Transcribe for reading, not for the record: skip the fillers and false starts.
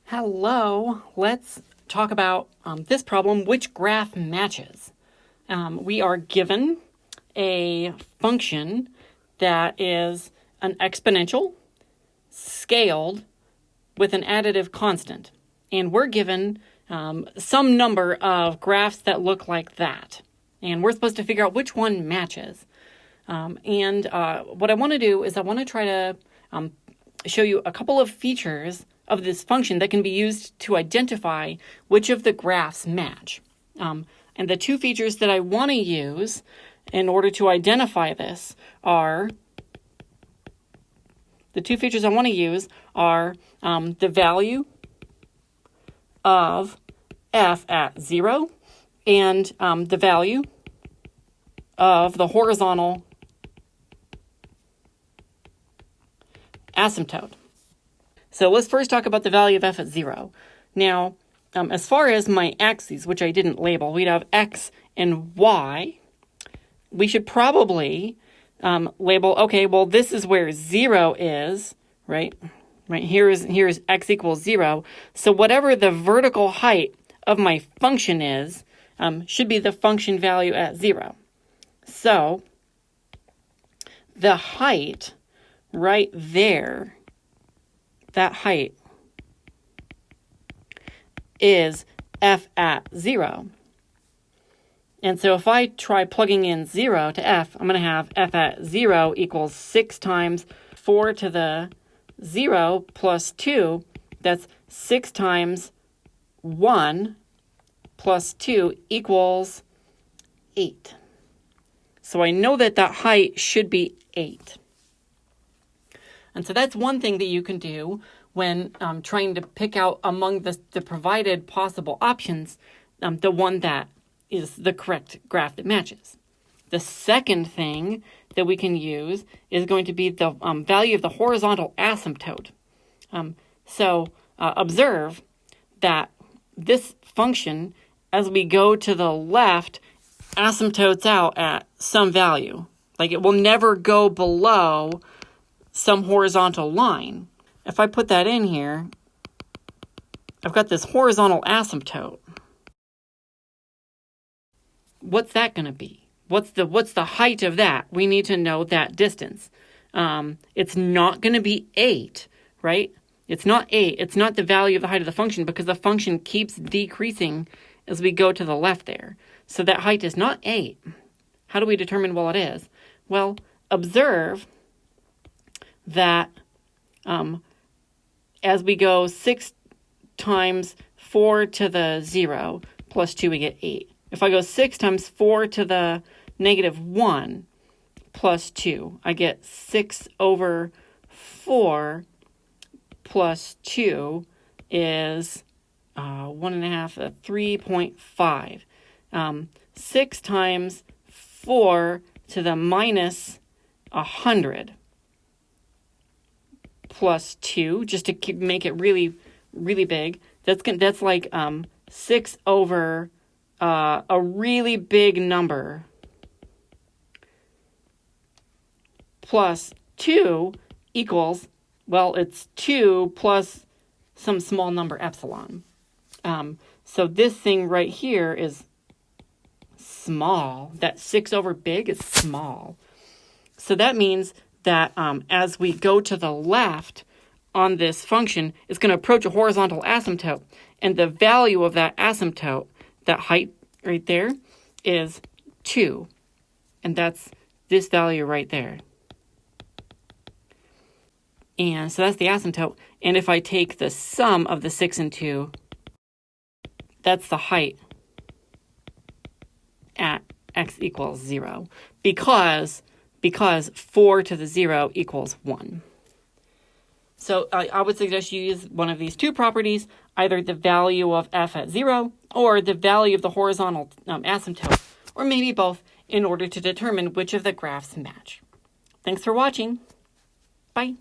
Hello, let's talk about this problem, which graph matches. We are given a function that is an exponential scaled with an additive constant. And we're given some number of graphs that look like that. And we're supposed to figure out which one matches. What I want to do is I want to try to show you a couple of features of this function that can be used to identify which of the graphs match. And the two features that I want to use in order to identify this are, the value of f at 0 and the value of the horizontal asymptote. So let's first talk about the value of f at 0. Now, as far as my axes, which I didn't label, we'd have x and y. We should probably label, okay, well, this is where 0 is, right? Right, here's x equals 0. So whatever the vertical height of my function is, should be the function value at 0. So the height right there, that height is f at 0. And so if I try plugging in 0 to f, I'm going to have f at 0 equals 6 times 4 to the 0 plus 2. That's 6 times 1 plus 2 equals 8. So I know that that height should be 8. And so that's one thing that you can do when trying to pick out among the provided possible options, the one that is the correct graph that matches. The second thing that we can use is going to be the value of the horizontal asymptote. Observe that this function, as we go to the left, asymptotes out at some value. Like it will never go below some horizontal line. If I put that in here, I've got this horizontal asymptote. What's that going to be? What's the height of that? We need to know that distance. It's not going to be 8, right? It's not 8. It's not the value of the height of the function because the function keeps decreasing as we go to the left there. So that height is not 8. How do we determine what it is? Well, observe that as we go 6 times 4 to the 0 plus 2, we get 8. If I go 6 times 4 to the negative 1 plus 2, I get 6 over 4 plus 2 is 1.5, 3.5. 6 times 4 to the minus 100 plus 2, just to make it really, really big. That's like 6 over a really big number plus 2 equals, well, it's 2 plus some small number epsilon. So this thing right here is small. That 6 over big is small. So that means that as we go to the left on this function, it's going to approach a horizontal asymptote. And the value of that asymptote, that height right there, is 2. And that's this value right there. And so that's the asymptote. And if I take the sum of the 6 and 2, that's the height at x equals 0. Because 4 to the 0 equals 1. So I would suggest you use one of these two properties, either the value of f at 0 or the value of the horizontal asymptote, or maybe both, in order to determine which of the graphs match. Thanks for watching. Bye.